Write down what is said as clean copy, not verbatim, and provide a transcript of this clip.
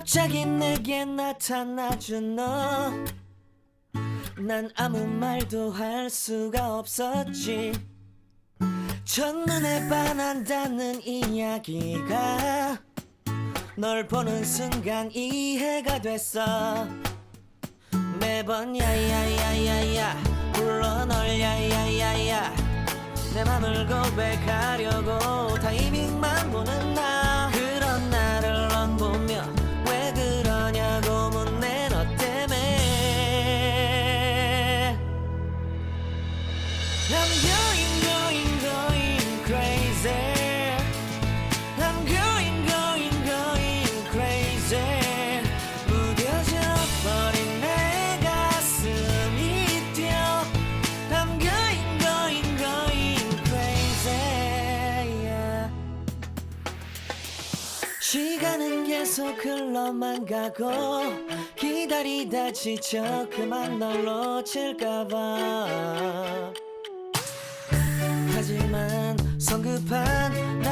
갑자기 내게 나타나준 너, 난 아무 말도 할 수가 없었지. 첫눈에 반한다는 이야기가 널 보는 순간 이해가 됐어. 매번 야야야야야 불러 널 야야야야, 내 맘을 고백하려고 타이밍만 보는 나. 그런 나를 넌 보며 왜 그러냐고 묻네. 너 때문에 I'm going crazy. I'm going crazy. 무뎌져 버린 내 가슴이 뛰어. I'm going crazy, yeah. 시간은 계속 흘러만 가고 기다리다 지쳐 그만 널 놓칠까봐. 하지만 성급한